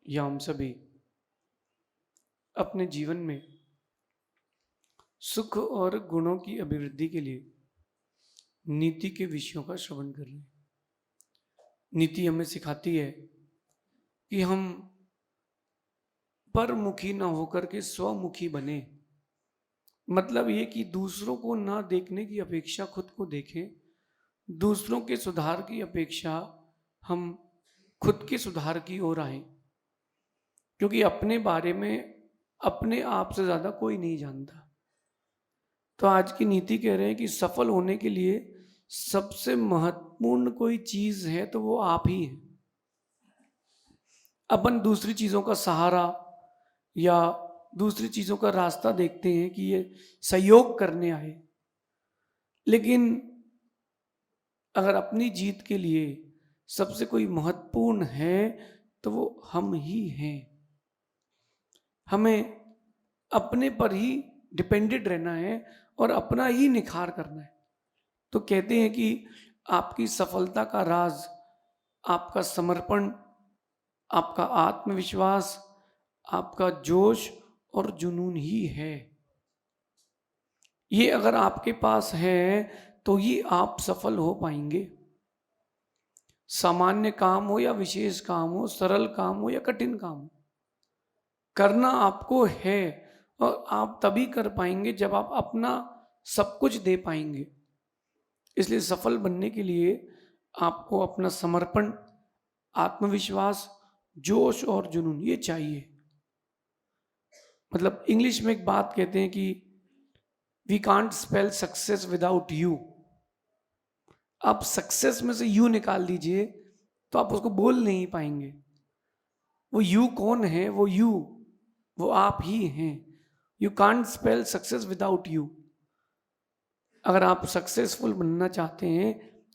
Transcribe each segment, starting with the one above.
या हम सभी अपने जीवन में सुख और गुणों की अभिवृद्धि के लिए नीति के विषयों का श्रवण कर रहे हैं। नीति हमें सिखाती है कि हम परमुखी न होकर के स्वमुखी बने। मतलब ये कि दूसरों को ना देखने की अपेक्षा खुद को देखें, दूसरों के सुधार की अपेक्षा हम खुद के सुधार की ओर आए, क्योंकि अपने बारे में अपने आप से ज्यादा कोई नहीं जानता। तो आज की नीति कह रहे हैं कि सफल होने के लिए सबसे महत्वपूर्ण कोई चीज है तो वो आप ही है। अपन दूसरी चीजों का सहारा या दूसरी चीजों का रास्ता देखते हैं कि ये सहयोग करने आए, लेकिन अगर अपनी जीत के लिए सबसे कोई महत्वपूर्ण है तो वो हम ही हैं। हमें अपने पर ही डिपेंडेंट रहना है और अपना ही निखार करना है। तो कहते हैं कि आपकी सफलता का राज आपका समर्पण, आपका आत्मविश्वास, आपका जोश और जुनून ही है। ये अगर आपके पास है तो ही आप सफल हो पाएंगे। सामान्य काम हो या विशेष काम हो, सरल काम हो या कठिन काम हो, करना आपको है और आप तभी कर पाएंगे जब आप अपना सब कुछ दे पाएंगे। इसलिए सफल बनने के लिए आपको अपना समर्पण, आत्मविश्वास, जोश और जुनून ये चाहिए। मतलब इंग्लिश में एक बात कहते हैं कि we can't spell success without you. आप सक्सेस में से यू निकाल दीजिए तो आप उसको बोल नहीं पाएंगे। वो यू कौन है? वो आप ही हैं। You can't spell success without you. अगर आप सक्सेसफुल बनना चाहते हैं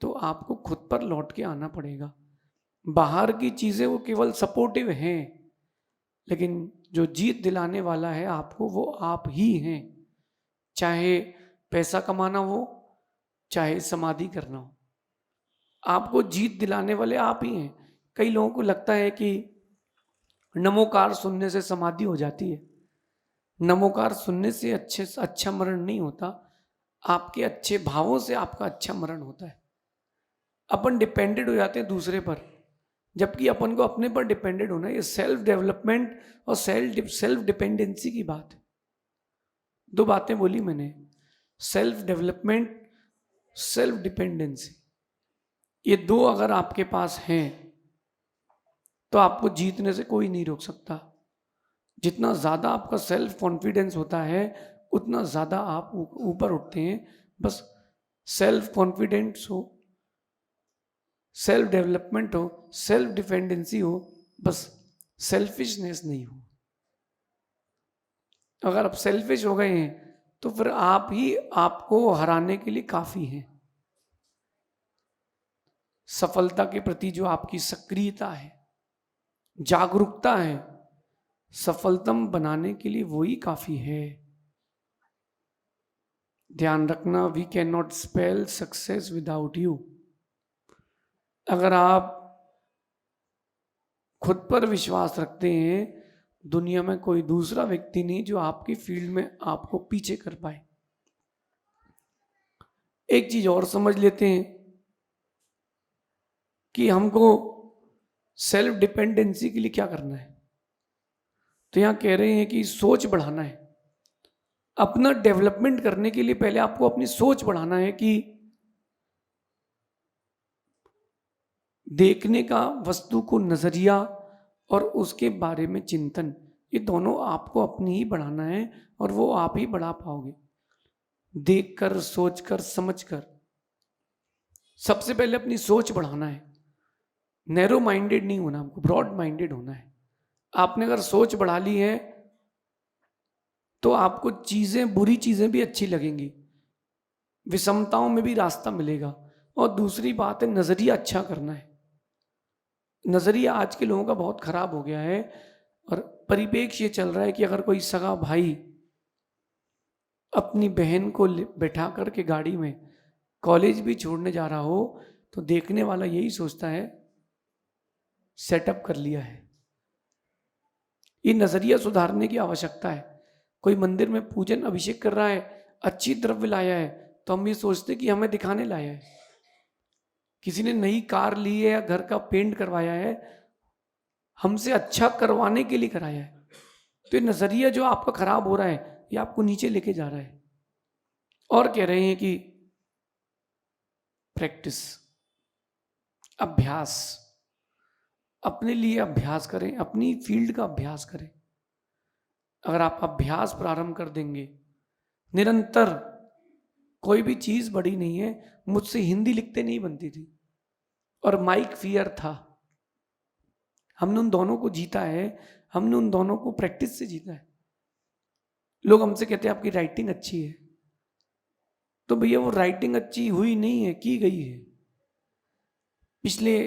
तो आपको खुद पर लौट के आना पड़ेगा। बाहर की चीजें वो केवल सपोर्टिव हैं, लेकिन जो जीत दिलाने वाला है आपको वो आप ही हैं। चाहे पैसा कमाना हो, चाहे समाधि करना हो, आपको जीत दिलाने वाले आप ही हैं। कई लोगों को लगता है कि नमोकार सुनने से समाधि हो जाती है। नमोकार सुनने से अच्छा मरण नहीं होता, आपके अच्छे भावों से आपका अच्छा मरण होता है। अपन डिपेंडेंट हो जाते हैं दूसरे पर, जबकि अपन को अपने पर डिपेंडेंट होना है। ये सेल्फ डेवलपमेंट और सेल्फ डिपेंडेंसी की बात है। दो बातें बोली मैंने, सेल्फ डेवलपमेंट, सेल्फ डिपेंडेंसी। ये दो अगर आपके पास हैं तो आपको जीतने से कोई नहीं रोक सकता। जितना ज्यादा आपका सेल्फ कॉन्फिडेंस होता है उतना ज्यादा आप ऊपर उठते हैं। बस सेल्फ कॉन्फिडेंस हो, सेल्फ डेवलपमेंट हो, सेल्फ डिपेंडेंसी हो, बस सेल्फिशनेस नहीं हो। अगर आप सेल्फिश हो गए हैं तो फिर आप ही आपको हराने के लिए काफी हैं। सफलता के प्रति जो आपकी सक्रियता है, जागरूकता है, सफलतम बनाने के लिए वही काफी है। ध्यान रखना, we can not spell success without you. अगर आप खुद पर विश्वास रखते हैं, दुनिया में कोई दूसरा व्यक्ति नहीं जो आपकी फील्ड में आपको पीछे कर पाए। एक चीज और समझ लेते हैं कि हमको सेल्फ डिपेंडेंसी के लिए क्या करना है। तो यहां कह रहे हैं कि सोच बढ़ाना है। अपना डेवलपमेंट करने के लिए पहले आपको अपनी सोच बढ़ाना है कि देखने का, वस्तु को नजरिया और उसके बारे में चिंतन, ये दोनों आपको अपनी ही बढ़ाना है और वो आप ही बढ़ा पाओगे। देखकर, सोचकर, समझकर। सबसे पहले अपनी सोच बढ़ाना है। नैरो माइंडेड नहीं होना, हमको ब्रॉड माइंडेड होना है। आपने अगर सोच बढ़ा ली है तो आपको चीजें, बुरी चीजें भी अच्छी लगेंगी, विषमताओं में भी रास्ता मिलेगा। और दूसरी बात है, नजरिया अच्छा करना है। नजरिया आज के लोगों का बहुत खराब हो गया है और परिपेक्ष ये चल रहा है कि अगर कोई सगा भाई अपनी बहन को बैठा करके गाड़ी में कॉलेज भी छोड़ने जा रहा हो तो देखने वाला यही सोचता है सेटअप कर लिया है। ये नजरिया सुधारने की आवश्यकता है। कोई मंदिर में पूजन अभिषेक कर रहा है, अच्छी द्रव्य लाया है, तो हम ये सोचते कि हमें दिखाने लाया है। किसी ने नई कार ली है या घर का पेंट करवाया है, हमसे अच्छा करवाने के लिए कराया है। तो ये नजरिया जो आपका खराब हो रहा है, ये आपको नीचे लेके जा रहा है। और कह रहे हैं कि प्रैक्टिस, अभ्यास, अपने लिए अभ्यास करें, अपनी फील्ड का अभ्यास करें। अगर आप अभ्यास प्रारंभ कर देंगे निरंतर, कोई भी चीज बड़ी नहीं है। मुझसे हिंदी लिखते नहीं बनती थी और माइक फियर था। हमने उन दोनों को जीता है, हमने उन दोनों को प्रैक्टिस से जीता है। लोग हमसे कहते हैं आपकी राइटिंग अच्छी है, तो भैया वो राइटिंग अच्छी हुई नहीं है, की गई है। पिछले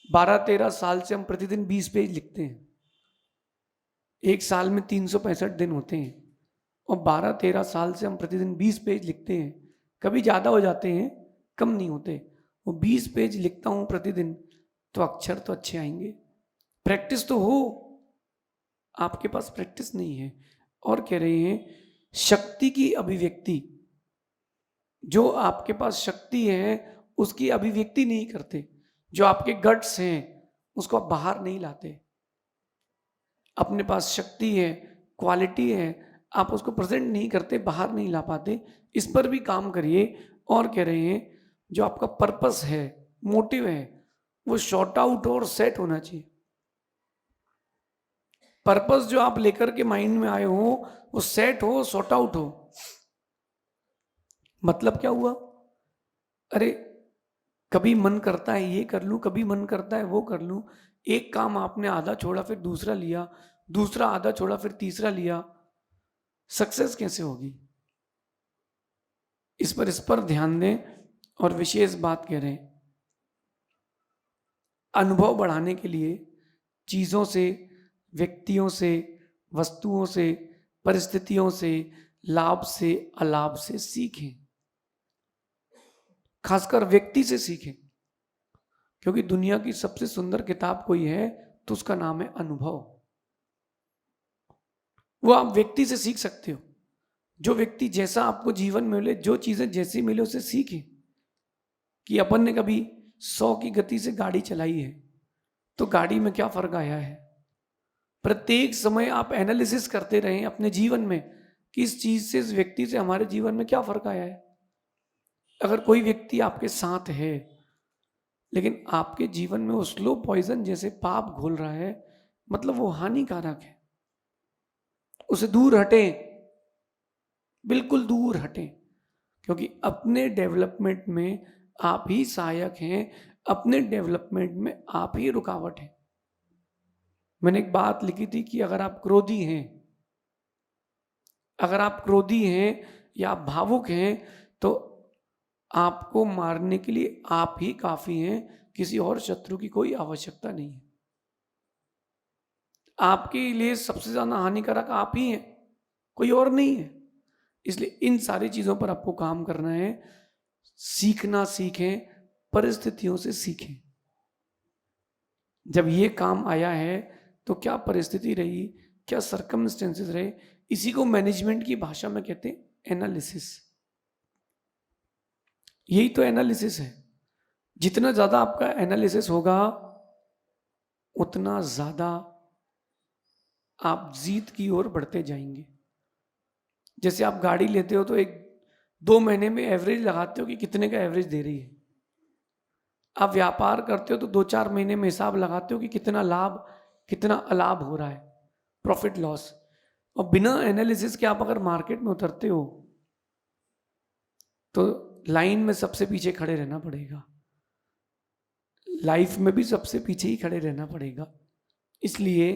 12-13 साल से हम प्रतिदिन 20 पेज लिखते हैं। एक साल में 365 दिन होते हैं और 12-13 साल से हम प्रतिदिन 20 पेज लिखते हैं। कभी ज़्यादा हो जाते हैं, कम नहीं होते। वो 20 पेज लिखता हूँ प्रतिदिन, तो अक्षर तो अच्छे आएंगे। प्रैक्टिस तो हो, आपके पास प्रैक्टिस नहीं है। और कह रहे हैं शक्ति की अभिव्यक्ति, जो आपके पास शक्ति है उसकी अभिव्यक्ति नहीं करते। जो आपके गट्स हैं उसको आप बाहर नहीं लाते। अपने पास शक्ति है, क्वालिटी है, आप उसको प्रेजेंट नहीं करते, बाहर नहीं ला पाते। इस पर भी काम करिए। और कह रहे हैं जो आपका पर्पस है, मोटिव है, वो शॉर्ट आउट और सेट होना चाहिए। पर्पस जो आप लेकर के माइंड में आए हो वो सेट हो, सॉर्ट आउट हो। मतलब क्या हुआ? अरे कभी मन करता है ये कर लूं, कभी मन करता है वो कर लूं। एक काम आपने आधा छोड़ा फिर दूसरा लिया, दूसरा आधा छोड़ा फिर तीसरा लिया, सक्सेस कैसे होगी? इस पर ध्यान दें। और विशेष बात कह रहे हैं, अनुभव बढ़ाने के लिए चीजों से, व्यक्तियों से, वस्तुओं से, परिस्थितियों से, लाभ से, अलाभ से सीखें। खासकर व्यक्ति से सीखें, क्योंकि दुनिया की सबसे सुंदर किताब कोई है तो उसका नाम है अनुभव। वो आप व्यक्ति से सीख सकते हो। जो व्यक्ति जैसा आपको जीवन में मिले, जो चीजें जैसी मिले उसे सीखें। कि अपन ने कभी 100 की गति से गाड़ी चलाई है तो गाड़ी में क्या फर्क आया है। प्रत्येक समय आप एनालिसिस करते रहें अपने जीवन में कि इस चीज से, इस व्यक्ति से हमारे जीवन में क्या फर्क आया है। अगर कोई व्यक्ति आपके साथ है लेकिन आपके जीवन में वो स्लो पॉइजन जैसे पाप घोल रहा है, मतलब वो हानिकारक है, उसे दूर हटें, बिल्कुल दूर हटें। क्योंकि अपने डेवलपमेंट में आप ही सहायक हैं, अपने डेवलपमेंट में आप ही रुकावट हैं। मैंने एक बात लिखी थी कि अगर आप क्रोधी हैं, अगर आप क्रोधी हैं या आप भावुक हैं तो आपको मारने के लिए आप ही काफी हैं, किसी और शत्रु की कोई आवश्यकता नहीं है। आपके लिए सबसे ज्यादा हानिकारक आप ही हैं, कोई और नहीं है। इसलिए इन सारी चीजों पर आपको काम करना है। सीखना सीखें, परिस्थितियों से सीखें। जब ये काम आया है तो क्या परिस्थिति रही, क्या सर्कमस्टेंसेस रहे, इसी को मैनेजमेंट की भाषा में कहते हैं एनालिसिस। यही तो एनालिसिस है। जितना ज्यादा आपका एनालिसिस होगा उतना ज्यादा आप जीत की ओर बढ़ते जाएंगे। जैसे आप गाड़ी लेते हो तो 1-2 महीने में एवरेज लगाते हो कि कितने का एवरेज दे रही है। आप व्यापार करते हो तो 2-4 महीने में हिसाब लगाते हो कि कितना लाभ, कितना अलाभ हो रहा है, प्रॉफिट लॉस। और बिना एनालिसिस के आप अगर मार्केट में उतरते हो तो लाइन में सबसे पीछे खड़े रहना पड़ेगा, लाइफ में भी सबसे पीछे ही खड़े रहना पड़ेगा। इसलिए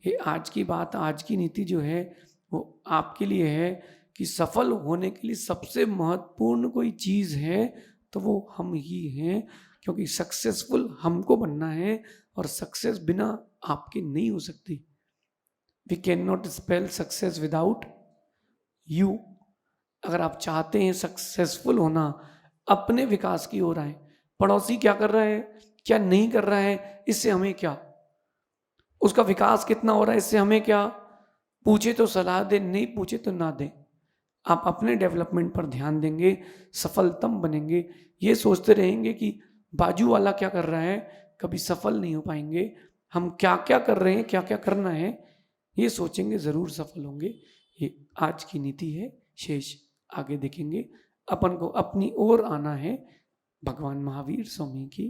ये आज की बात, आज की नीति जो है वो आपके लिए है कि सफल होने के लिए सबसे महत्वपूर्ण कोई चीज है तो वो हम ही हैं। क्योंकि सक्सेसफुल हमको बनना है और सक्सेस बिना आपके नहीं हो सकती। We can not spell success without you. अगर आप चाहते हैं सक्सेसफुल होना, अपने विकास की ओर आए। पड़ोसी क्या कर रहा है, क्या नहीं कर रहा है, इससे हमें क्या। उसका विकास कितना हो रहा है इससे हमें क्या, पूछे तो सलाह दे, नहीं पूछे तो ना दे। आप अपने डेवलपमेंट पर ध्यान देंगे, सफलतम बनेंगे। ये सोचते रहेंगे कि बाजू वाला क्या कर रहा है, कभी सफल नहीं हो पाएंगे। हम क्या क्या कर रहे हैं, क्या क्या करना है, ये सोचेंगे, जरूर सफल होंगे। ये आज की नीति है, शेष आगे देखेंगे। अपन को अपनी ओर आना है। भगवान महावीर स्वामी की